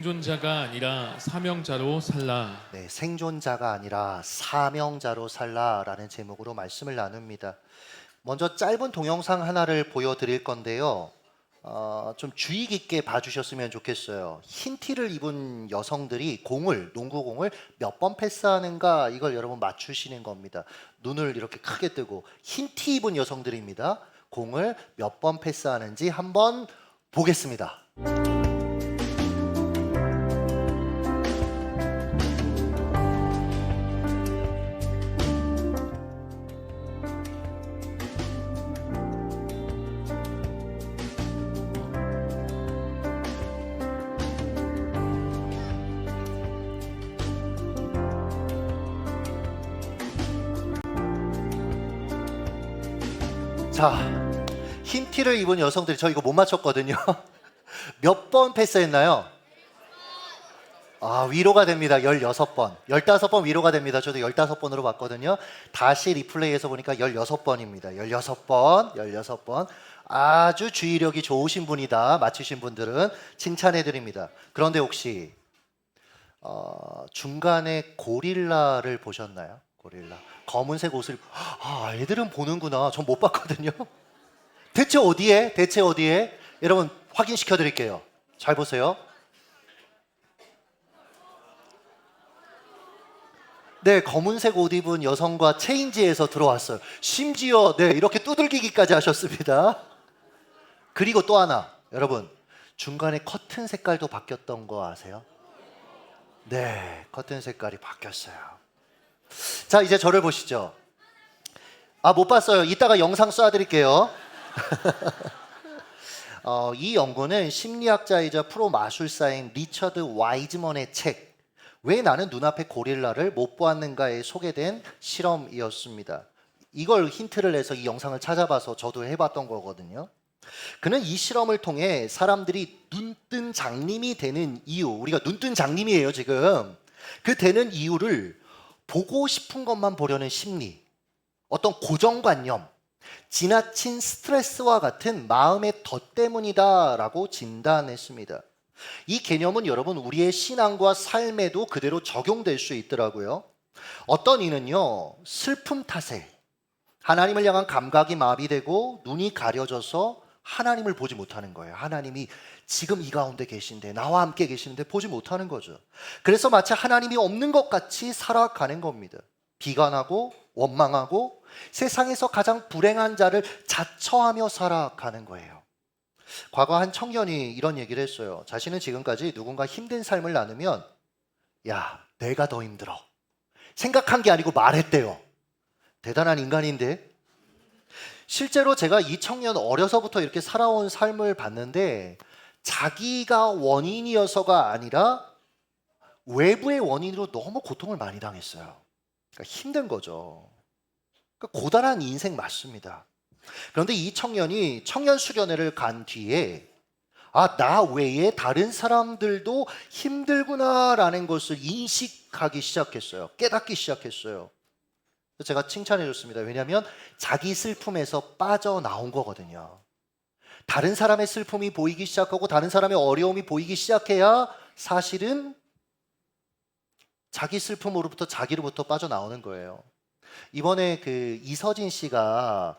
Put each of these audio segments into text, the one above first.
생존자가 아니라 사명자로 살라. 네, 생존자가 아니라 사명자로 살라라는 제목으로 말씀을 나눕니다. 먼저 짧은 동영상 하나를 보여드릴 건데요. 좀 주의 깊게 봐주셨으면 좋겠어요. 흰 티를 입은 여성들이 농구공을 몇 번 패스하는가 이걸 여러분 맞추시는 겁니다. 눈을 이렇게 크게 뜨고 흰 티 입은 여성들입니다. 공을 몇 번 패스하는지 한번 보겠습니다. 자, 흰 티를 입은 여성들이 저 이거 못 맞췄거든요. 몇 번 패스했나요? 위로가 됩니다. 16번. 15번 위로가 됩니다. 저도 15번으로 봤거든요. 다시 리플레이에서 보니까 16번입니다. 16번, 16번. 아주 주의력이 좋으신 분이다. 맞히신 분들은 칭찬해 드립니다. 그런데 혹시 중간에 고릴라를 보셨나요? 고릴라. 검은색 옷을 애들은 보는구나. 전 못 봤거든요. 대체 어디에? 여러분 확인시켜 드릴게요. 잘 보세요. 네, 검은색 옷 입은 여성과 체인지에서 들어왔어요. 심지어 이렇게 두들기기까지 하셨습니다. 그리고 또 하나, 여러분 중간에 커튼 색깔도 바뀌었던 거 아세요? 네, 커튼 색깔이 바뀌었어요. 자, 이제 저를 보시죠. 못 봤어요. 이따가 영상 쏴드릴게요. 이 연구는 심리학자이자 프로 마술사인 리처드 와이즈먼의 책 왜 나는 눈앞에 고릴라를 못 보았는가에 소개된 실험이었습니다. 이걸 힌트를 내서 이 영상을 찾아봐서 저도 해봤던 거거든요. 그는 이 실험을 통해 사람들이 눈뜬 장님이 되는 이유, 우리가 눈뜬 장님이에요 지금. 그 되는 이유를 보고 싶은 것만 보려는 심리, 어떤 고정관념, 지나친 스트레스와 같은 마음의 덫 때문이다라고 진단했습니다. 이 개념은 여러분 우리의 신앙과 삶에도 그대로 적용될 수 있더라고요. 어떤 이는요, 슬픔 탓에 하나님을 향한 감각이 마비되고 눈이 가려져서 하나님을 보지 못하는 거예요. 하나님이 지금 이 가운데 계신데, 나와 함께 계시는데 보지 못하는 거죠. 그래서 마치 하나님이 없는 것 같이 살아가는 겁니다. 비관하고 원망하고 세상에서 가장 불행한 자를 자처하며 살아가는 거예요. 과거 한 청년이 이런 얘기를 했어요. 자신은 지금까지 누군가 힘든 삶을 나누면 야, 내가 더 힘들어 생각한 게 아니고 말했대요. 대단한 인간인데. 실제로 제가 이 청년 어려서부터 이렇게 살아온 삶을 봤는데 자기가 원인이어서가 아니라 외부의 원인으로 너무 고통을 많이 당했어요. 그러니까 힘든 거죠. 그러니까 고단한 인생 맞습니다. 그런데 이 청년이 청년 수련회를 간 뒤에 나 외에 다른 사람들도 힘들구나라는 것을 인식하기 시작했어요. 깨닫기 시작했어요. 제가 칭찬해 줬습니다. 왜냐하면 자기 슬픔에서 빠져나온 거거든요. 다른 사람의 슬픔이 보이기 시작하고 다른 사람의 어려움이 보이기 시작해야 사실은 자기 슬픔으로부터 자기로부터 빠져나오는 거예요. 이번에 그 이서진 씨가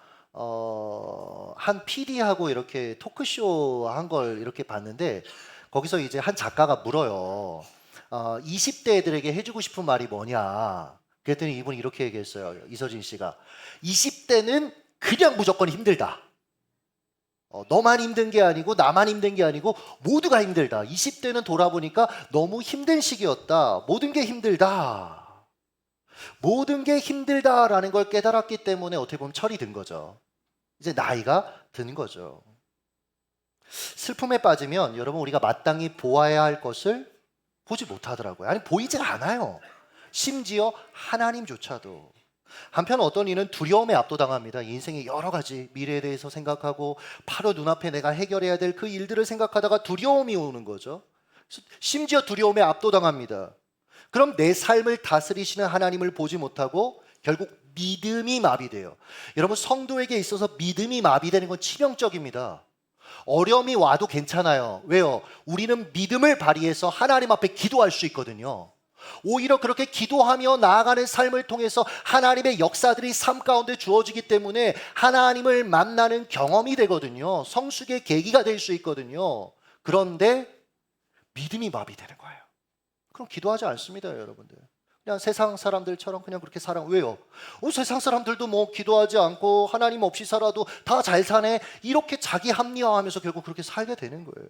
한 PD하고 이렇게 토크쇼 한 걸 이렇게 봤는데 거기서 이제 한 작가가 물어요. 20대 애들에게 해주고 싶은 말이 뭐냐? 그랬더니 이분이 이렇게 얘기했어요. 이서진 씨가 20대는 그냥 무조건 힘들다. 너만 힘든 게 아니고 나만 힘든 게 아니고 모두가 힘들다. 20대는 돌아보니까 너무 힘든 시기였다. 모든 게 힘들다. 모든 게 힘들다라는 걸 깨달았기 때문에 어떻게 보면 철이 든 거죠. 이제 나이가 든 거죠. 슬픔에 빠지면 여러분 우리가 마땅히 보아야 할 것을 보지 못하더라고요. 아니 보이질 않아요. 심지어 하나님조차도. 한편 어떤 이는 두려움에 압도당합니다. 인생의 여러 가지 미래에 대해서 생각하고 바로 눈앞에 내가 해결해야 될 그 일들을 생각하다가 두려움이 오는 거죠. 심지어 두려움에 압도당합니다. 그럼 내 삶을 다스리시는 하나님을 보지 못하고 결국 믿음이 마비돼요. 여러분 성도에게 있어서 믿음이 마비되는 건 치명적입니다. 어려움이 와도 괜찮아요. 왜요? 우리는 믿음을 발휘해서 하나님 앞에 기도할 수 있거든요. 오히려 그렇게 기도하며 나아가는 삶을 통해서 하나님의 역사들이 삶 가운데 주어지기 때문에 하나님을 만나는 경험이 되거든요. 성숙의 계기가 될 수 있거든요. 그런데 믿음이 마비되는 거예요. 그럼 기도하지 않습니다, 여러분들. 그냥 세상 사람들처럼 그냥 그렇게 살아. 왜요? 세상 사람들도 뭐 기도하지 않고 하나님 없이 살아도 다 잘 사네. 이렇게 자기 합리화하면서 결국 그렇게 살게 되는 거예요.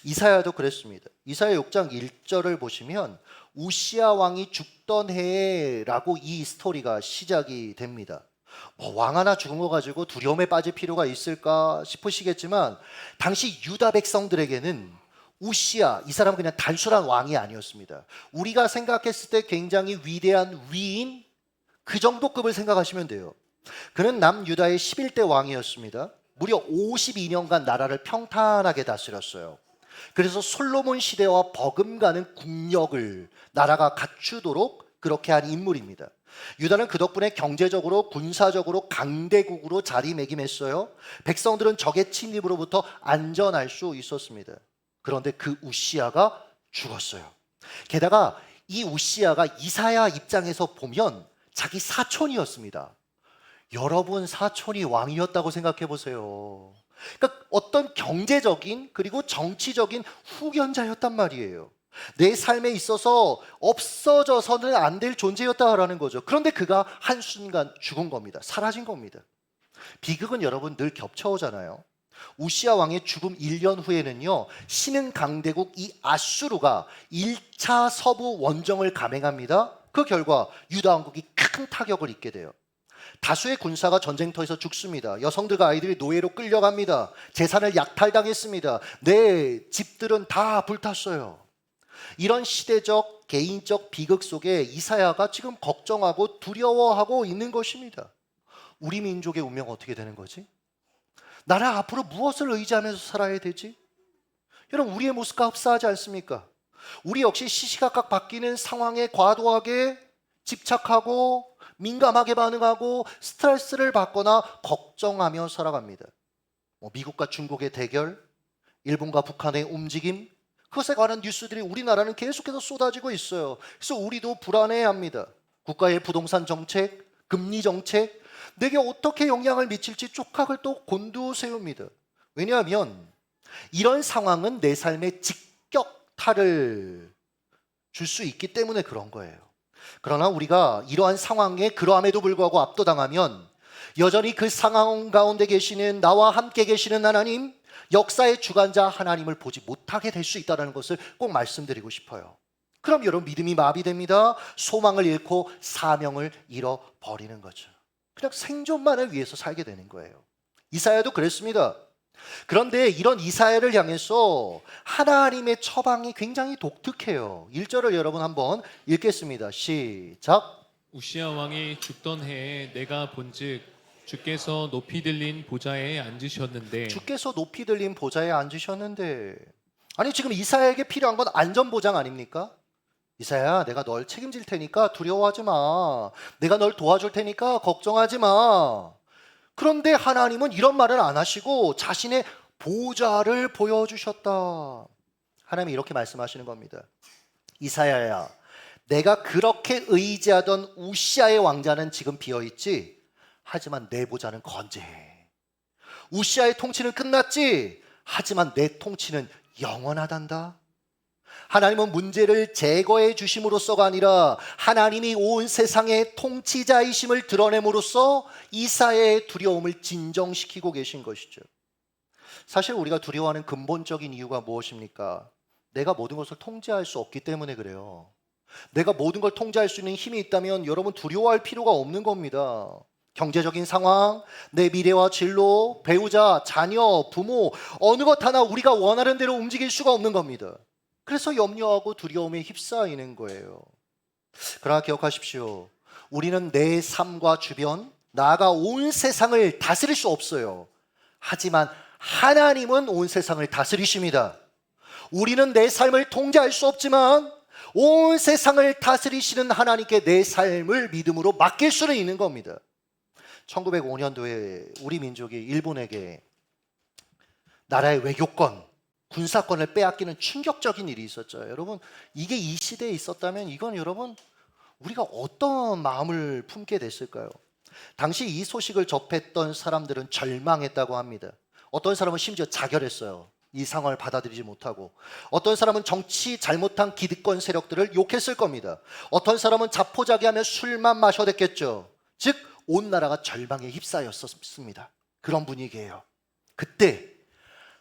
이사야도 그랬습니다. 이사야 6장 1절을 보시면 우시야 왕이 죽던 해라고 이 스토리가 시작이 됩니다. 왕 하나 죽은 거 가지고 두려움에 빠질 필요가 있을까 싶으시겠지만 당시 유다 백성들에게는 우시야, 이 사람은 그냥 단순한 왕이 아니었습니다. 우리가 생각했을 때 굉장히 위대한 위인, 그 정도 급을 생각하시면 돼요. 그는 남유다의 11대 왕이었습니다. 무려 52년간 나라를 평탄하게 다스렸어요. 그래서 솔로몬 시대와 버금가는 국력을 나라가 갖추도록 그렇게 한 인물입니다. 유다는 그 덕분에 경제적으로 군사적으로 강대국으로 자리매김했어요. 백성들은 적의 침입으로부터 안전할 수 있었습니다. 그런데 그 우시야가 죽었어요. 게다가 이 우시야가 이사야 입장에서 보면 자기 사촌이었습니다. 여러분, 사촌이 왕이었다고 생각해 보세요. 그러니까 어떤 경제적인 그리고 정치적인 후견자였단 말이에요. 내 삶에 있어서 없어져서는 안 될 존재였다라는 거죠. 그런데 그가 한순간 죽은 겁니다. 사라진 겁니다. 비극은 여러분 늘 겹쳐오잖아요. 우시야 왕의 죽음 1년 후에는요, 신흥 강대국 이 아수르가 1차 서부 원정을 감행합니다. 그 결과 유다 왕국이 큰 타격을 입게 돼요. 다수의 군사가 전쟁터에서 죽습니다. 여성들과 아이들이 노예로 끌려갑니다. 재산을 약탈당했습니다. 내 집들은 다 불탔어요. 이런 시대적 개인적 비극 속에 이사야가 지금 걱정하고 두려워하고 있는 것입니다. 우리 민족의 운명은 어떻게 되는 거지? 나는 앞으로 무엇을 의지하면서 살아야 되지? 여러분, 우리의 모습과 흡사하지 않습니까? 우리 역시 시시각각 바뀌는 상황에 과도하게 집착하고 민감하게 반응하고 스트레스를 받거나 걱정하며 살아갑니다. 미국과 중국의 대결, 일본과 북한의 움직임, 그것에 관한 뉴스들이 우리나라는 계속해서 쏟아지고 있어요. 그래서 우리도 불안해합니다. 국가의 부동산 정책, 금리 정책, 내게 어떻게 영향을 미칠지 촉각을 또 곤두세웁니다. 왜냐하면 이런 상황은 내 삶에 직격탄을 줄 수 있기 때문에 그런 거예요. 그러나 우리가 이러한 상황에 그러함에도 불구하고 압도당하면 여전히 그 상황 가운데 계시는 나와 함께 계시는 하나님, 역사의 주관자 하나님을 보지 못하게 될 수 있다는 것을 꼭 말씀드리고 싶어요. 그럼 여러분, 믿음이 마비됩니다. 소망을 잃고 사명을 잃어버리는 거죠. 그냥 생존만을 위해서 살게 되는 거예요. 이사야도 그랬습니다. 그런데 이런 이사야를 향해서 하나님의 처방이 굉장히 독특해요. 1절을 여러분 한번 읽겠습니다. 시작. 우시야 왕이 죽던 해에 내가 본즉 주께서 높이 들린 보좌에 앉으셨는데 주께서 높이 들린 보좌에 앉으셨는데, 아니 지금 이사야에게 필요한 건 안전보장 아닙니까? 이사야, 내가 널 책임질 테니까 두려워하지 마. 내가 널 도와줄 테니까 걱정하지 마. 그런데 하나님은 이런 말을 안 하시고 자신의 보좌를 보여주셨다. 하나님이 이렇게 말씀하시는 겁니다. 이사야야, 내가 그렇게 의지하던 우시아의 왕자는 지금 비어있지? 하지만 내 보좌는 건재해. 우시아의 통치는 끝났지? 하지만 내 통치는 영원하단다. 하나님은 문제를 제거해 주심으로써가 아니라 하나님이 온 세상의 통치자이심을 드러냄으로써 이사야의 두려움을 진정시키고 계신 것이죠. 사실 우리가 두려워하는 근본적인 이유가 무엇입니까? 내가 모든 것을 통제할 수 없기 때문에 그래요. 내가 모든 걸 통제할 수 있는 힘이 있다면 여러분 두려워할 필요가 없는 겁니다. 경제적인 상황, 내 미래와 진로, 배우자, 자녀, 부모, 어느 것 하나 우리가 원하는 대로 움직일 수가 없는 겁니다. 그래서 염려하고 두려움에 휩싸이는 거예요. 그러나 기억하십시오. 우리는 내 삶과 주변, 나아가 온 세상을 다스릴 수 없어요. 하지만 하나님은 온 세상을 다스리십니다. 우리는 내 삶을 통제할 수 없지만 온 세상을 다스리시는 하나님께 내 삶을 믿음으로 맡길 수는 있는 겁니다. 1905년도에 우리 민족이 일본에게 나라의 외교권, 군사권을 빼앗기는 충격적인 일이 있었죠. 여러분, 이게 이 시대에 있었다면 이건 여러분 우리가 어떤 마음을 품게 됐을까요? 당시 이 소식을 접했던 사람들은 절망했다고 합니다. 어떤 사람은 심지어 자결했어요. 이 상황을 받아들이지 못하고. 어떤 사람은 정치 잘못한 기득권 세력들을 욕했을 겁니다. 어떤 사람은 자포자기하며 술만 마셔댔겠죠. 즉 온 나라가 절망에 휩싸였습니다. 그런 분위기예요. 그때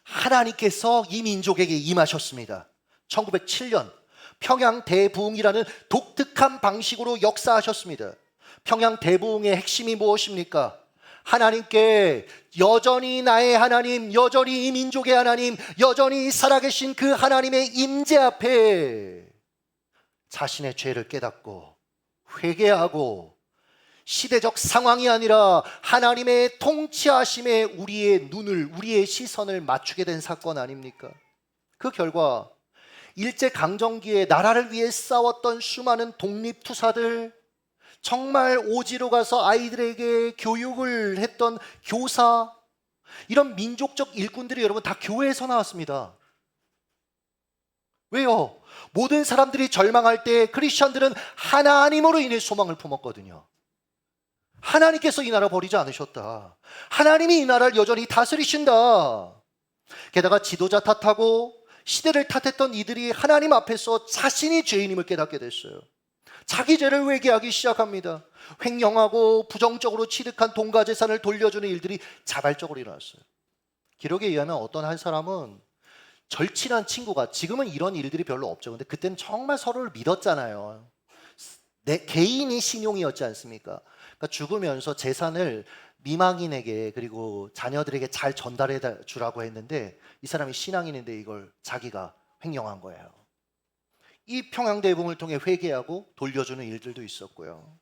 하나님께서 이 민족에게 임하셨습니다. 1907년 평양 대부흥이라는 독특한 방식으로 역사하셨습니다. 평양 대부흥의 핵심이 무엇입니까? 하나님께 여전히 나의 하나님, 여전히 이 민족의 하나님, 여전히 살아계신 그 하나님의 임재 앞에 자신의 죄를 깨닫고 회개하고 시대적 상황이 아니라 하나님의 통치하심에 우리의 눈을, 우리의 시선을 맞추게 된 사건 아닙니까? 그 결과 일제강점기에 나라를 위해 싸웠던 수많은 독립투사들, 정말 오지로 가서 아이들에게 교육을 했던 교사, 이런 민족적 일꾼들이 여러분 다 교회에서 나왔습니다. 왜요? 모든 사람들이 절망할 때 크리스천들은 하나님으로 인해 소망을 품었거든요. 하나님께서 이 나라 버리지 않으셨다. 하나님이 이 나라를 여전히 다스리신다. 게다가 지도자 탓하고 시대를 탓했던 이들이 하나님 앞에서 자신이 죄인임을 깨닫게 됐어요. 자기 죄를 회개하기 시작합니다. 횡령하고 부정적으로 취득한 돈과 재산을 돌려주는 일들이 자발적으로 일어났어요. 기록에 의하면 어떤 한 사람은 절친한 친구가, 지금은 이런 일들이 별로 없죠. 근데 그때는 정말 서로를 믿었잖아요. 내 개인이 신용이었지 않습니까? 그러니까 죽으면서 재산을 미망인에게 그리고 자녀들에게 잘 전달해 주라고 했는데 이 사람이 신앙인인데 이걸 자기가 횡령한 거예요. 이 평양대부흥을 통해 회개하고 돌려주는 일들도 있었고요.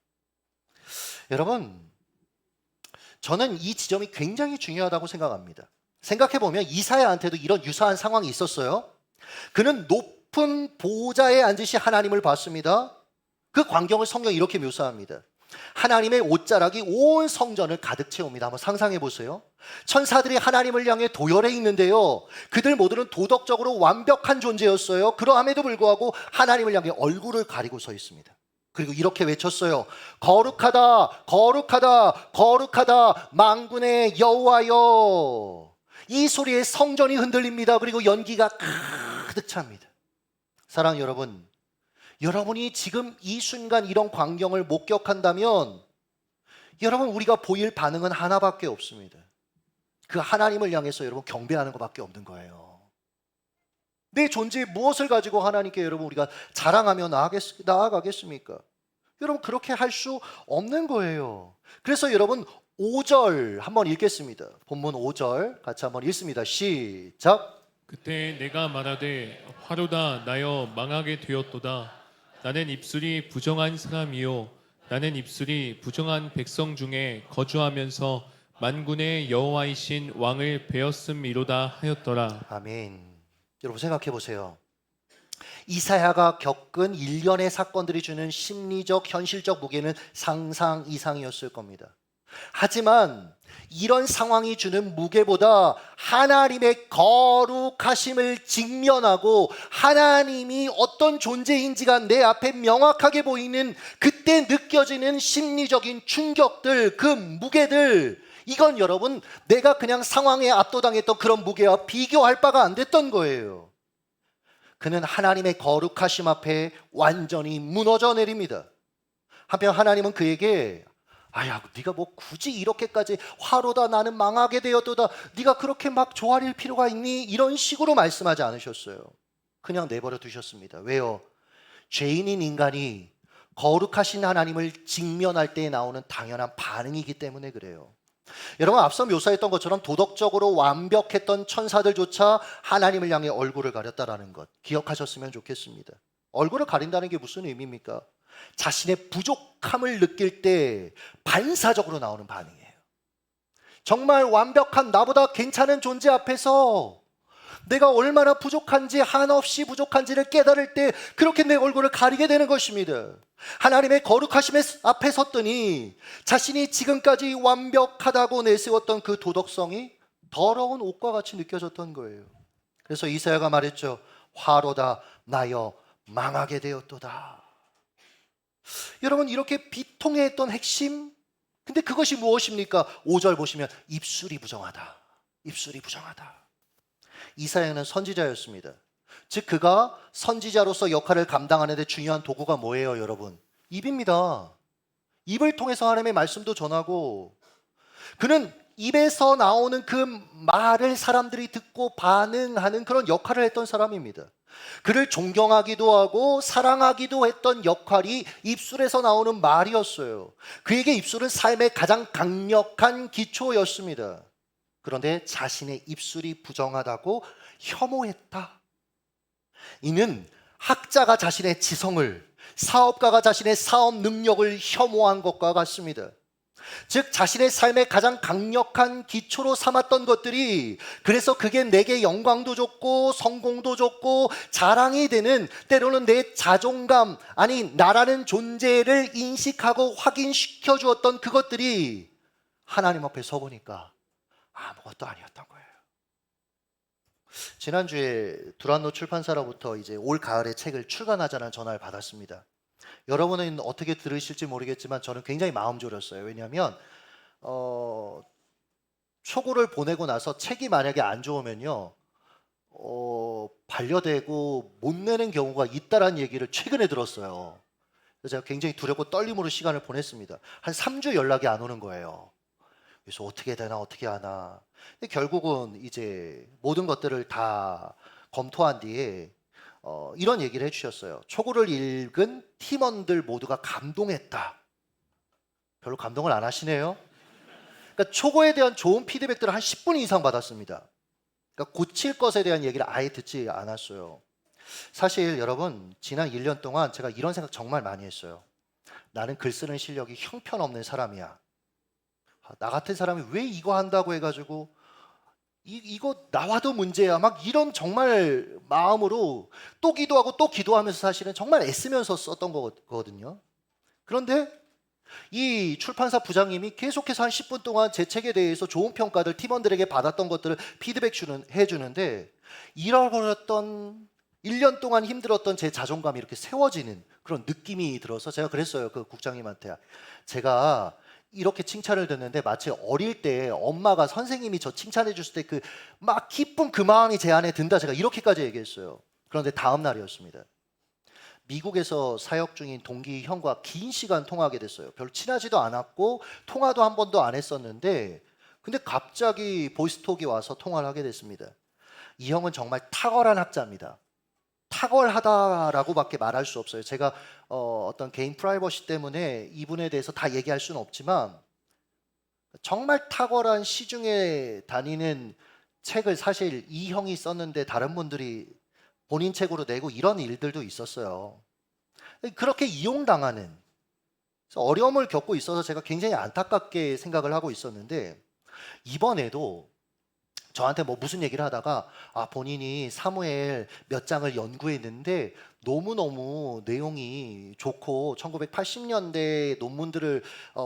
여러분, 저는 이 지점이 굉장히 중요하다고 생각합니다. 생각해보면 이사야한테도 이런 유사한 상황이 있었어요. 그는 높은 보좌에 앉으신 하나님을 봤습니다. 그 광경을 성경이 이렇게 묘사합니다. 하나님의 옷자락이 온 성전을 가득 채웁니다. 한번 상상해 보세요. 천사들이 하나님을 향해 도열해 있는데요, 그들 모두는 도덕적으로 완벽한 존재였어요. 그러함에도 불구하고 하나님을 향해 얼굴을 가리고 서 있습니다. 그리고 이렇게 외쳤어요. 거룩하다, 거룩하다, 거룩하다, 만군의 여호와여. 이 소리에 성전이 흔들립니다. 그리고 연기가 가득 찹니다. 사랑하는 여러분, 여러분이 지금 이 순간 이런 광경을 목격한다면 여러분, 우리가 보일 반응은 하나밖에 없습니다. 그 하나님을 향해서 여러분 경배하는 것밖에 없는 거예요. 내 존재에 무엇을 가지고 하나님께 여러분 우리가 자랑하며 나아가겠습니까? 여러분, 그렇게 할 수 없는 거예요. 그래서 여러분 5절 한번 읽겠습니다. 본문 5절 같이 한번 읽습니다. 시작. 그때 내가 말하되 화로다 나여 망하게 되었도다. 나는 입술이 부정한 사람이요 나는 입술이 부정한 백성 중에 거주하면서 만군의 여호와이신 왕을 베었음이로다 하였더라. 아멘. 여러분 생각해 보세요. 이사야가 겪은 일련의 사건들이 주는 심리적, 현실적 무게는 상상 이상이었을 겁니다. 하지만 이런 상황이 주는 무게보다 하나님의 거룩하심을 직면하고 하나님이 어떤 존재인지가 내 앞에 명확하게 보이는 그때 느껴지는 심리적인 충격들, 그 무게들, 이건 여러분 내가 그냥 상황에 압도당했던 그런 무게와 비교할 바가 안 됐던 거예요. 그는 하나님의 거룩하심 앞에 완전히 무너져 내립니다. 한편 하나님은 그에게 아야, 네가 뭐 굳이 이렇게까지 화로다 나는 망하게 되었도다, 네가 그렇게 막 조아릴 필요가 있니? 이런 식으로 말씀하지 않으셨어요. 그냥 내버려 두셨습니다. 왜요? 죄인인 인간이 거룩하신 하나님을 직면할 때 나오는 당연한 반응이기 때문에 그래요. 여러분, 앞서 묘사했던 것처럼 도덕적으로 완벽했던 천사들조차 하나님을 향해 얼굴을 가렸다라는 것 기억하셨으면 좋겠습니다. 얼굴을 가린다는 게 무슨 의미입니까? 자신의 부족함을 느낄 때 반사적으로 나오는 반응이에요. 정말 완벽한 나보다 괜찮은 존재 앞에서 내가 얼마나 부족한지, 한없이 부족한지를 깨달을 때 그렇게 내 얼굴을 가리게 되는 것입니다. 하나님의 거룩하심 앞에 섰더니 자신이 지금까지 완벽하다고 내세웠던 그 도덕성이 더러운 옷과 같이 느껴졌던 거예요. 그래서 이사야가 말했죠. 화로다 나여 망하게 되었도다. 여러분, 이렇게 비통해했던 핵심, 근데 그것이 무엇입니까? 5절 보시면 입술이 부정하다. 입술이 부정하다. 이사야는 선지자였습니다. 즉 그가 선지자로서 역할을 감당하는 데 중요한 도구가 뭐예요, 여러분? 입입니다. 입을 통해서 하나님의 말씀도 전하고, 그는 입에서 나오는 그 말을 사람들이 듣고 반응하는 그런 역할을 했던 사람입니다. 그를 존경하기도 하고 사랑하기도 했던 역할이 입술에서 나오는 말이었어요. 그에게 입술은 삶의 가장 강력한 기초였습니다. 그런데 자신의 입술이 부정하다고 혐오했다. 이는 학자가 자신의 지성을, 사업가가 자신의 사업 능력을 혐오한 것과 같습니다. 즉 자신의 삶의 가장 강력한 기초로 삼았던 것들이, 그래서 그게 내게 영광도 줬고 성공도 줬고 자랑이 되는, 때로는 내 자존감, 아니 나라는 존재를 인식하고 확인시켜 주었던 그것들이 하나님 앞에 서보니까 아무것도 아니었던 거예요. 지난주에 두란노 출판사로부터 이제 올 가을에 책을 출간하자는 전화를 받았습니다. 여러분은 어떻게 들으실지 모르겠지만 저는 굉장히 마음 졸였어요. 왜냐하면 초고를 보내고 나서 책이 만약에 안 좋으면요, 반려되고 못 내는 경우가 있다라는 얘기를 최근에 들었어요. 그래서 제가 굉장히 두렵고 떨림으로 시간을 보냈습니다. 한 3주 연락이 안 오는 거예요. 그래서 어떻게 해야 되나 어떻게 하나. 근데 결국은 이제 모든 것들을 다 검토한 뒤에 이런 얘기를 해주셨어요. 초고를 읽은 팀원들 모두가 감동했다. 별로 감동을 안 하시네요. 그러니까 초고에 대한 좋은 피드백들을 한 10분 이상 받았습니다. 그러니까 고칠 것에 대한 얘기를 아예 듣지 않았어요. 사실 여러분, 지난 1년 동안 제가 이런 생각 정말 많이 했어요. 나는 글 쓰는 실력이 형편없는 사람이야. 나 같은 사람이 왜 이거 한다고 해가지고 이거 나와도 문제야, 막 이런 정말 마음으로 또 기도하고 또 기도하면서 사실은 정말 애쓰면서 썼던 거거든요. 그런데 이 출판사 부장님이 계속해서 한 10분 동안 제 책에 대해서 좋은 평가들 팀원들에게 받았던 것들을 피드백 해주는데, 잃어버렸던 1년 동안 힘들었던 제 자존감이 이렇게 세워지는 그런 느낌이 들어서 제가 그랬어요. 그 국장님한테, 제가 이렇게 칭찬을 듣는데 마치 어릴 때 엄마가, 선생님이 저 칭찬해 줬을 때 그 막 기쁜 그 마음이 제 안에 든다, 제가 이렇게까지 얘기했어요. 그런데 다음 날이었습니다. 미국에서 사역 중인 동기 형과 긴 시간 통화하게 됐어요. 별로 친하지도 않았고 통화도 한 번도 안 했었는데, 근데 갑자기 보이스톡이 와서 통화를 하게 됐습니다. 이 형은 정말 탁월한 학자입니다. 탁월하다라고밖에 말할 수 없어요. 제가 어떤 개인 프라이버시 때문에 이분에 대해서 다 얘기할 수는 없지만, 정말 탁월한 시중에 다니는 책을 사실 이 형이 썼는데 다른 분들이 본인 책으로 내고 이런 일들도 있었어요. 그렇게 이용당하는, 그래서 어려움을 겪고 있어서 제가 굉장히 안타깝게 생각을 하고 있었는데, 이번에도 저한테 뭐 무슨 얘기를 하다가 본인이 사무엘 몇 장을 연구했는데 너무너무 내용이 좋고 1980년대 논문들을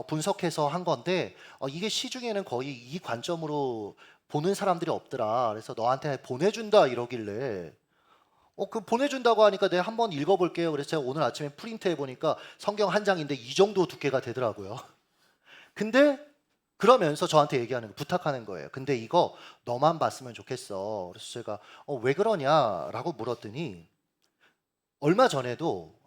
분석해서 한 건데 이게 시중에는 거의 이 관점으로 보는 사람들이 없더라. 그래서 너한테 보내준다 이러길래 그 보내준다고 하니까 내가 한번 읽어볼게요. 그래서 제가 오늘 아침에 프린트 해보니까 성경 한 장인데 이 정도 두께가 되더라고요. 근데 그러면서 저한테 얘기하는 거, 부탁하는 거예요. 근데 이거 너만 봤으면 좋겠어. 그래서 제가 왜 그러냐라고 물었더니, 얼마 전에도,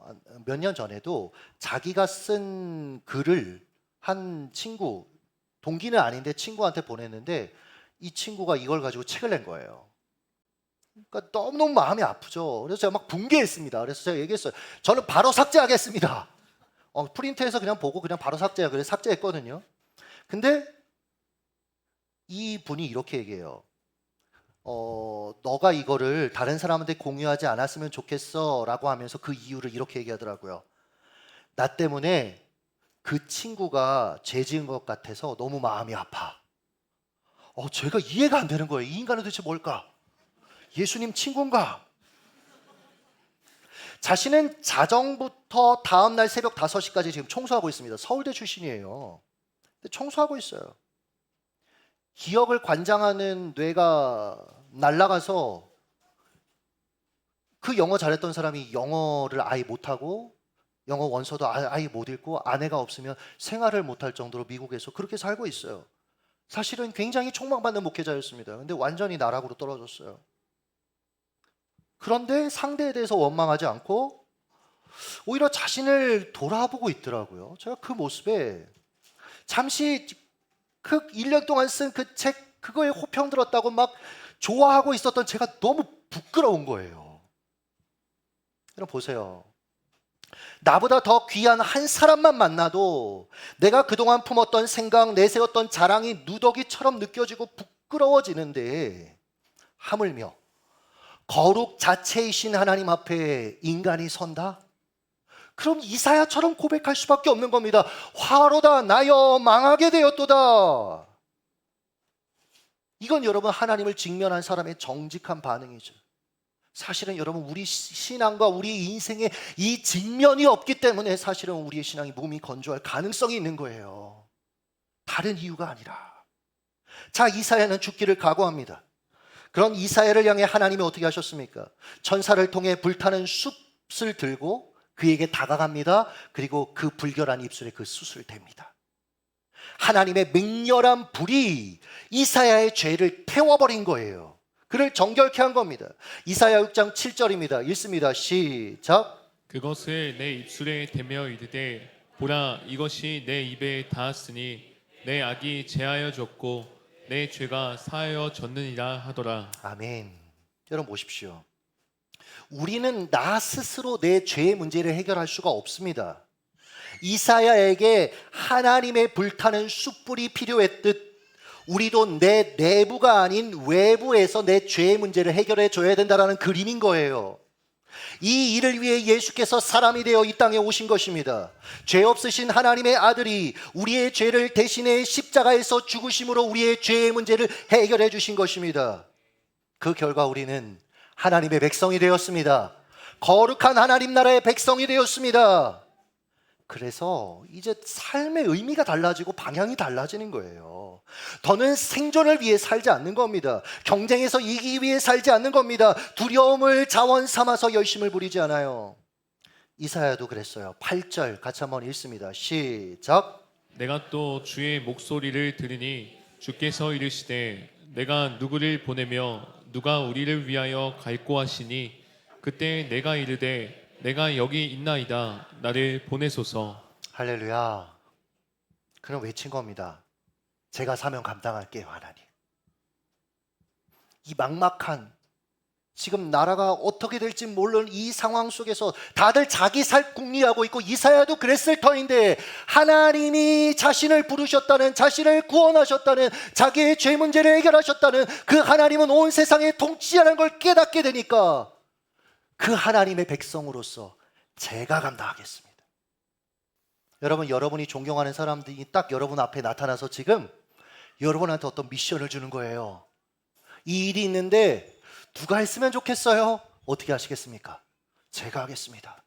몇 년 전에도 자기가 쓴 글을 한 친구, 동기는 아닌데 친구한테 보냈는데 이 친구가 이걸 가지고 책을 낸 거예요. 그러니까 너무너무 마음이 아프죠. 그래서 제가 막 붕괴했습니다. 그래서 제가 얘기했어요. 저는 바로 삭제하겠습니다. 프린트해서 그냥 보고 그냥 바로 삭제해. 그래서 삭제했거든요. 근데 이 분이 이렇게 얘기해요. 너가 이거를 다른 사람한테 공유하지 않았으면 좋겠어 라고 하면서 그 이유를 이렇게 얘기하더라고요. 나 때문에 그 친구가 죄 지은 것 같아서 너무 마음이 아파. 제가 이해가 안 되는 거예요. 이 인간은 도대체 뭘까? 예수님 친구인가? 자신은 자정부터 다음날 새벽 5시까지 지금 청소하고 있습니다. 서울대 출신이에요. 근데 청소하고 있어요. 기억을 관장하는 뇌가 날아가서 그 영어 잘했던 사람이 영어를 아예 못하고 영어 원서도 아예 못 읽고 아내가 없으면 생활을 못할 정도로 미국에서 그렇게 살고 있어요. 사실은 굉장히 촉망받는 목회자였습니다. 근데 완전히 나락으로 떨어졌어요. 그런데 상대에 대해서 원망하지 않고 오히려 자신을 돌아보고 있더라고요. 제가 그 모습에 잠시 그 1년 동안 쓴 그 책 그거에 호평 들었다고 막 좋아하고 있었던 제가 너무 부끄러운 거예요. 여러분 보세요. 나보다 더 귀한 한 사람만 만나도 내가 그동안 품었던 생각, 내세웠던 자랑이 누더기처럼 느껴지고 부끄러워지는데 하물며 거룩 자체이신 하나님 앞에 인간이 선다? 그럼 이사야처럼 고백할 수밖에 없는 겁니다. 화로다 나여 망하게 되었도다. 이건 여러분 하나님을 직면한 사람의 정직한 반응이죠. 사실은 여러분 우리 신앙과 우리 인생에 이 직면이 없기 때문에 사실은 우리의 신앙이 몸이 건조할 가능성이 있는 거예요. 다른 이유가 아니라. 자, 이사야는 죽기를 각오합니다. 그런 이사야를 향해 하나님이 어떻게 하셨습니까? 천사를 통해 불타는 숯을 들고 그에게 다가갑니다. 그리고 그 불결한 입술에 그 숯을 댑니다. 하나님의 맹렬한 불이 이사야의 죄를 태워버린 거예요. 그를 정결케 한 겁니다. 이사야 6장 7절입니다. 읽습니다. 시작. 그것을 내 입술에 대며 이르되 보라 이것이 내 입에 닿았으니 내 악이 제하여졌고 내 죄가 사하여졌느니라 하더라. 아멘. 여러분 보십시오. 우리는 나 스스로 내 죄의 문제를 해결할 수가 없습니다. 이사야에게 하나님의 불타는 숯불이 필요했듯 우리도 내 내부가 아닌 외부에서 내 죄의 문제를 해결해 줘야 된다는 그림인 거예요. 이 일을 위해 예수께서 사람이 되어 이 땅에 오신 것입니다. 죄 없으신 하나님의 아들이 우리의 죄를 대신해 십자가에서 죽으심으로 우리의 죄의 문제를 해결해 주신 것입니다. 그 결과 우리는 하나님의 백성이 되었습니다. 거룩한 하나님 나라의 백성이 되었습니다. 그래서 이제 삶의 의미가 달라지고 방향이 달라지는 거예요. 더는 생존을 위해 살지 않는 겁니다. 경쟁에서 이기기 위해 살지 않는 겁니다. 두려움을 자원 삼아서 열심을 부리지 않아요. 이사야도 그랬어요. 8절 같이 한번 읽습니다. 시작. 내가 또 주의 목소리를 들으니 주께서 이르시되 내가 누구를 보내며 누가 우리를 위하여 갈고 하시니 그때 내가 이르되 내가 여기 있나이다 나를 보내소서. 할렐루야. 그럼 외친 겁니다. 제가 사명 감당할게요 하나님. 이 막막한 지금 나라가 어떻게 될지 모르는 이 상황 속에서 다들 자기 살 궁리하고 있고 이사야도 그랬을 터인데 하나님이 자신을 부르셨다는, 자신을 구원하셨다는, 자기의 죄 문제를 해결하셨다는 그 하나님은 온 세상에 통치하는 걸 깨닫게 되니까 그 하나님의 백성으로서 제가 감당하겠습니다. 여러분, 여러분이 존경하는 사람들이 딱 여러분 앞에 나타나서 지금 여러분한테 어떤 미션을 주는 거예요. 이 일이 있는데 누가 했으면 좋겠어요? 어떻게 하시겠습니까? 제가 하겠습니다.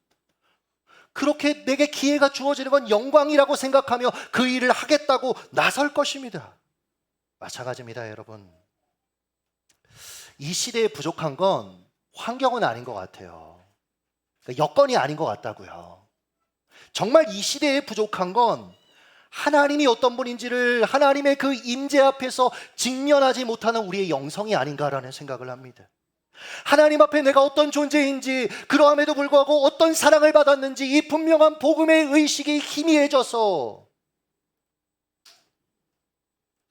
그렇게 내게 기회가 주어지는 건 영광이라고 생각하며 그 일을 하겠다고 나설 것입니다. 마찬가지입니다, 여러분. 이 시대에 부족한 건 환경은 아닌 것 같아요. 그러니까 여건이 아닌 것 같다고요. 정말 이 시대에 부족한 건 하나님이 어떤 분인지를 하나님의 그 임재 앞에서 직면하지 못하는 우리의 영성이 아닌가라는 생각을 합니다. 하나님 앞에 내가 어떤 존재인지, 그러함에도 불구하고 어떤 사랑을 받았는지 이 분명한 복음의 의식이 희미해져서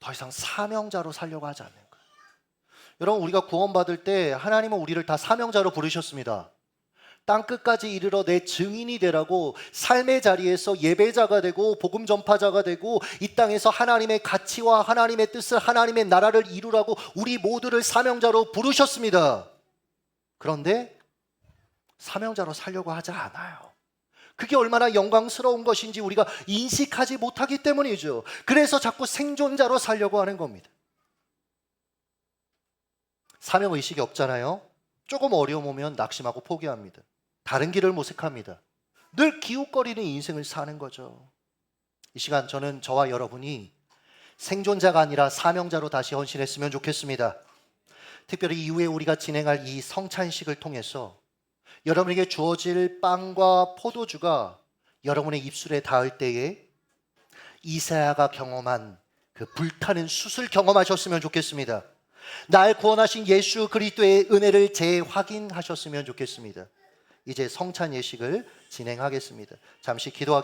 더 이상 사명자로 살려고 하지 않는 거예요. 여러분, 우리가 구원받을 때 하나님은 우리를 다 사명자로 부르셨습니다. 땅끝까지 이르러 내 증인이 되라고 삶의 자리에서 예배자가 되고 복음 전파자가 되고 이 땅에서 하나님의 가치와 하나님의 뜻을, 하나님의 나라를 이루라고 우리 모두를 사명자로 부르셨습니다. 그런데 사명자로 살려고 하지 않아요. 그게 얼마나 영광스러운 것인지 우리가 인식하지 못하기 때문이죠. 그래서 자꾸 생존자로 살려고 하는 겁니다. 사명의식이 없잖아요. 조금 어려움 오면 낙심하고 포기합니다. 다른 길을 모색합니다. 늘 기웃거리는 인생을 사는 거죠. 이 시간 저는 저와 여러분이 생존자가 아니라 사명자로 다시 헌신했으면 좋겠습니다. 특별히 이후에 우리가 진행할 이 성찬식을 통해서 여러분에게 주어질 빵과 포도주가 여러분의 입술에 닿을 때에 이사야가 경험한 그 불타는 숯을 경험하셨으면 좋겠습니다. 날 구원하신 예수 그리스도의 은혜를 재확인하셨으면 좋겠습니다. 이제 성찬 예식을 진행하겠습니다. 잠시 기도하겠습니다.